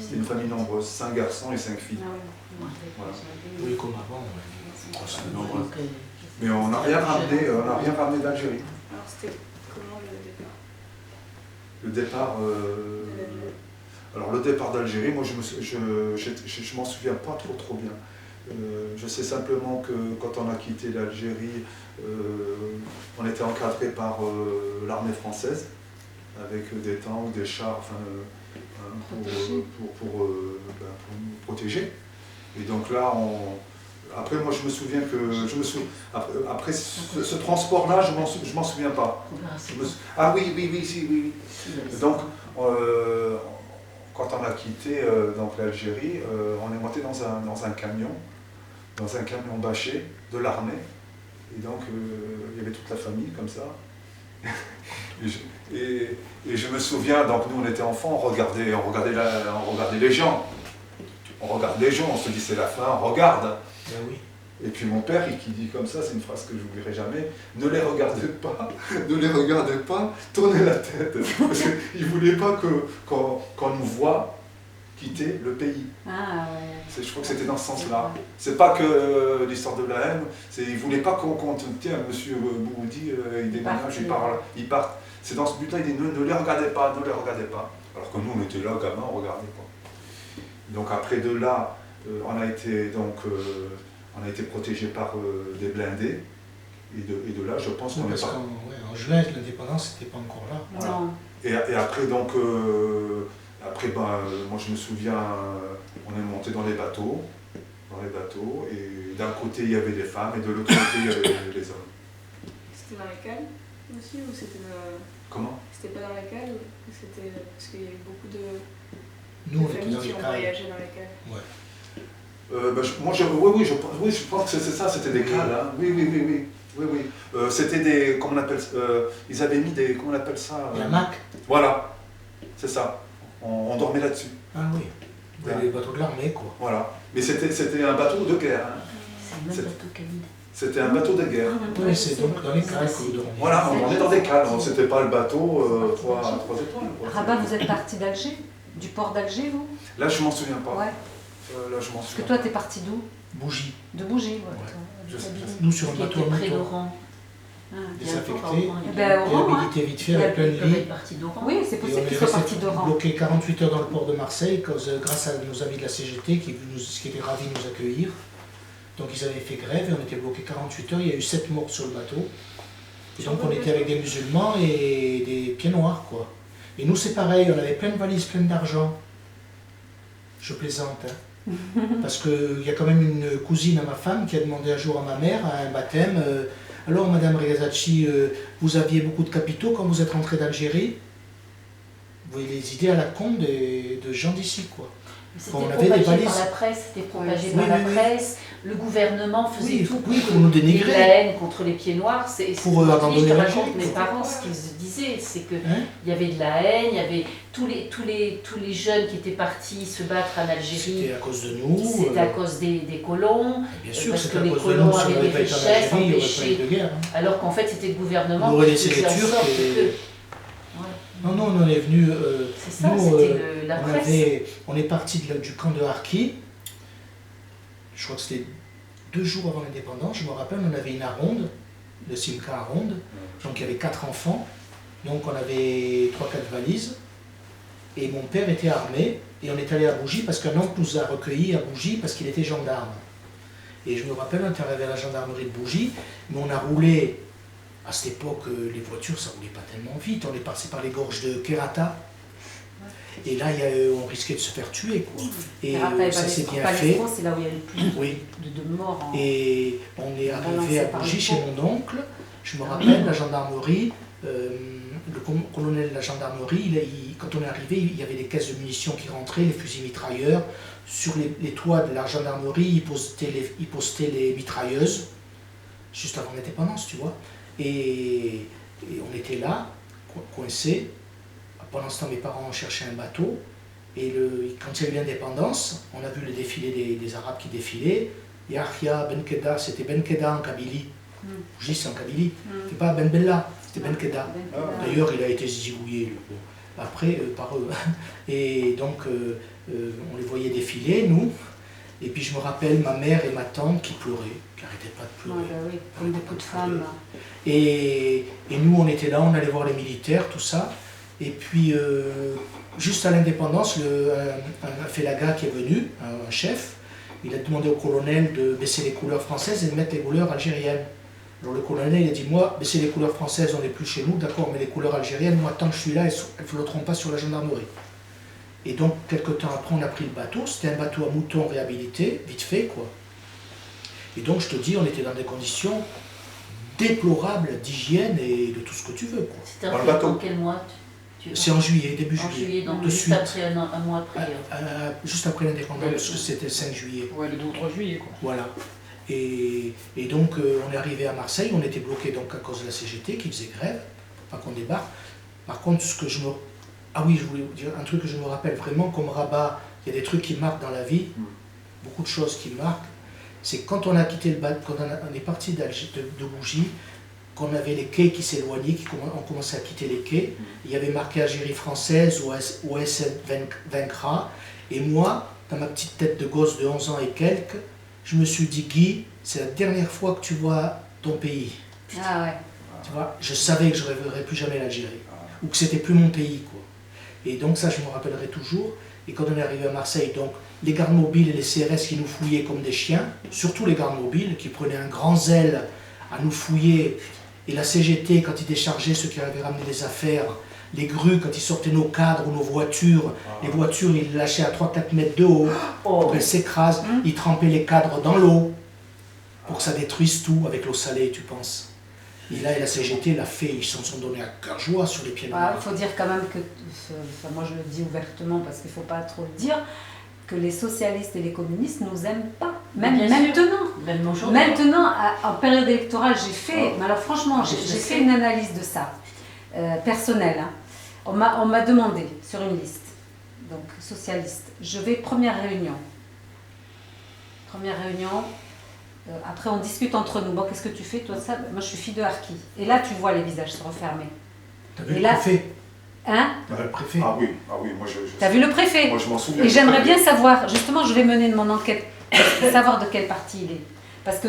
C'était une famille nombreuse, 5 garçons et 5 filles. Voilà. Oui, comme avant, ouais. Nombreux. Mais on n'a rien ramené d'Algérie. Alors c'était comment le départ? Le départ, alors le départ d'Algérie, moi je m'en souviens pas trop bien. Je sais simplement que quand on a quitté l'Algérie, on était encadré par l'armée française, avec des tanks, des chars, enfin, pour nous protéger. Et donc là, après moi je me souviens que, après ce transport-là, je m'en souviens pas. Ah oui. Donc, quand on a quitté donc l'Algérie, on est monté dans un camion bâché de l'armée. Et donc, il y avait toute la famille comme ça. et je me souviens, donc nous on était enfants, on regardait les gens. On regarde les gens, on se dit c'est la fin, on regarde. Ben oui. Et puis mon père, qui dit comme ça, c'est une phrase que je n'oublierai jamais, ne les regardez pas, tournez la tête. Parce qu'il ne voulait pas qu'on nous voit quitter le pays. Ah ouais. Je crois que c'était dans ce sens-là. C'est pas que l'histoire de la haine, il ne voulait pas qu'on tiens, monsieur Bouhoudi, il déménage, il part. C'est dans ce but-là, il dit ne les regardez pas. Alors que nous, on était là, gamins, on regardait pas. Donc après de là, on a été protégé par des blindés. Et de là, je pense qu'on est pas... En juin, l'indépendance n'était pas encore là. Voilà. Non. Et après, donc, moi je me souviens, on est monté dans les bateaux, et d'un côté il y avait des femmes, et de l'autre côté il y avait les hommes. C'était dans les cales aussi, ou c'était... Comment? C'était pas dans les cales, ou c'était... Parce qu'il y a eu beaucoup de... Nous, on était familles dans les qui ont cales. voyagé dans les cales. Ouais. Je pense que c'est ça, c'était des cales, hein. Oui. C'était des, comment on appelle ça, ils avaient mis des, comment on appelle ça La hamac. Voilà, c'est ça, on dormait là-dessus. Ah oui, les bateaux de l'armée, quoi. Voilà, mais c'était un bateau de guerre. Hein. C'est le même bateau qu'Amine. C'était un bateau de guerre. Oui, c'est donc dans les cales que vous dormiez. Voilà, on est dans des cales, c'était pas le bateau 3 étoiles. Rabat, vous êtes parti d'Alger? Du port d'Alger, vous? Là, je m'en souviens pas. Ouais. Là, je m'en Parce que souviens. toi, t'es parti d'où? Bougie. De Bougie, Ouais. toi. Nous, sur un bateau à près moteur. d'Oran. Désaffecté, Oran, réhabilité vite fait avec plein de lits. Oui, c'est possible qu'ils soient partis d'Oran. Bloqué 48 heures dans le port de Marseille, grâce à nos amis de la CGT qui étaient ravis de nous accueillir. Donc ils avaient fait grève et on était bloqué 48 heures, il y a eu 7 morts sur le bateau. Et donc on était avec des musulmans et des pieds noirs, quoi. Et nous c'est pareil, on avait plein de valises, plein d'argent. Je plaisante, hein. Parce qu'il y a quand même une cousine à ma femme qui a demandé un jour à ma mère, à un baptême, alors Madame Regazacci, vous aviez beaucoup de capitaux quand vous êtes rentrée d'Algérie? Vous voyez les idées à la con de gens d'ici, quoi. C'était propagé par la presse, c'était propagé par la presse, le gouvernement faisait tout pour nous dénigrer. La haine contre les pieds noirs. Pour abandonner je te la raconte Algérie. mes parents, ce qu'ils se disaient, c'est qu'il y avait de la haine, il y avait tous les jeunes qui étaient partis se battre en Algérie. C'était à cause de nous. C'était à cause des colons. Bien sûr, parce que c'était à les cause de colons nous, si on avaient n'avait des pas été en richesses, Algérie, il n'y aurait pas eu empêchés. de guerre. Alors qu'en fait, c'était le gouvernement On aurait qui laissé les faisait en Turcs sorte et... que... Non, on est venu. C'est ça, nous, c'était la presse. On est parti du camp de Harki. Je crois que c'était 2 jours avant l'indépendance. Je me rappelle, on avait une aronde, le Simca aronde. Donc il y avait 4 enfants. Donc on avait 3-4 valises. Et mon père était armé. Et on est allé à Bougie parce qu'un oncle nous a recueillis à Bougie parce qu'il était gendarme. Et je me rappelle, on était arrivé à la gendarmerie de Bougie. Mais on a roulé. À cette époque, les voitures, ça roulait pas tellement vite. On est passé par les gorges de Kerata. Et là, on risquait de se faire tuer, quoi. Et ça s'est bien fait. C'est là où il y a le plus de morts. Et on est arrivé à Bougie chez mon oncle. Je me rappelle, la gendarmerie, le colonel de la gendarmerie, quand on est arrivé, il y avait des caisses de munitions qui rentraient, les fusils mitrailleurs. Sur les toits de la gendarmerie, ils postaient les mitrailleuses, juste avant l'indépendance, tu vois. Et on était là, coincés. Pendant ce temps, mes parents ont cherché un bateau. Et quand il y a eu l'indépendance, on a vu le défilé des Arabes qui défilaient. Yahya Ben Keda, c'était Ben Keda en Kabylie. Bougie, c'est en Kabylie. C'était pas Ben Bella, c'était Ben Keda. D'ailleurs, il a été zigouillé. après par eux. Et donc on les voyait défiler, nous. Et puis je me rappelle ma mère et ma tante qui pleuraient, qui n'arrêtaient pas de pleurer. Ouais, bah oui, comme beaucoup de femmes. Et nous, on était là, on allait voir les militaires, tout ça. Et puis, juste à l'indépendance, un félaga qui est venu, un chef, il a demandé au colonel de baisser les couleurs françaises et de mettre les couleurs algériennes. Alors le colonel il a dit, moi, baisser les couleurs françaises, on n'est plus chez nous, d'accord, mais les couleurs algériennes, moi, tant que je suis là, elles ne flotteront pas sur la gendarmerie. Et donc, quelques temps après, on a pris le bateau. C'était un bateau à moutons réhabilité, vite fait, quoi. Et donc, je te dis, on était dans des conditions déplorables d'hygiène et de tout ce que tu veux, quoi. C'était un bateau en quel mois C'est en juillet, début en juillet, donc de juste suite. après, un mois après. Juste après l'indépendance, parce que c'était le 5 juillet. Ouais, le 2 ou 3 juillet, quoi. Voilà. Et donc, on est arrivé à Marseille, on était bloqué donc à cause de la CGT qui faisait grève, pour pas qu'on débarque. Par contre, ce que je me... Ah oui, je voulais vous dire un truc que je me rappelle vraiment, comme Rabat, il y a des trucs qui marquent dans la vie, beaucoup de choses qui marquent. C'est quand on a quitté le bateau, quand on est parti de Bougie, qu'on avait les quais qui s'éloignaient, on commençait à quitter les quais. Il y avait marqué Algérie française, OS vaincra. Et moi, dans ma petite tête de gosse de 11 ans et quelques, je me suis dit, Guy, c'est la dernière fois que tu vois ton pays. Ah ouais. Tu vois, je savais que je ne reverrais plus jamais l'Algérie, ou que c'était plus mon pays, quoi. Et donc ça, je me rappellerai toujours. Et quand on est arrivé à Marseille, donc les gardes mobiles et les CRS qui nous fouillaient comme des chiens, surtout les gardes mobiles qui prenaient un grand zèle à nous fouiller, et la CGT quand ils déchargeaient ceux qui avaient ramené des affaires, les grues quand ils sortaient nos cadres ou nos voitures, les voitures ils les lâchaient à 3-4 mètres de haut, pour qu'elles s'écrasent, ils trempaient les cadres dans l'eau pour que ça détruise tout avec l'eau salée, tu penses. Et là, la CGT l'a fait, ils s'en sont donnés à cœur joie sur les pieds noirs. Il faut dire quand même que, enfin, moi je le dis ouvertement parce qu'il ne faut pas trop le dire, que les socialistes et les communistes ne nous aiment pas. Même maintenant. Maintenant, en période électorale, j'ai fait, mais alors franchement, j'ai fait une analyse de ça, personnelle. Hein. On m'a demandé sur une liste, donc socialiste, je vais première réunion. Après, on discute entre nous. Bon, qu'est-ce que tu fais, toi, ça? Moi, je suis fille de harki. Et là, tu vois les visages se refermer. T'as vu le préfet? Hein? Le préfet. Ah oui, moi je... T'as vu le préfet? Moi je m'en souviens. Et j'aimerais bien savoir, justement, je vais mener mon enquête, savoir de quel parti il est. Parce que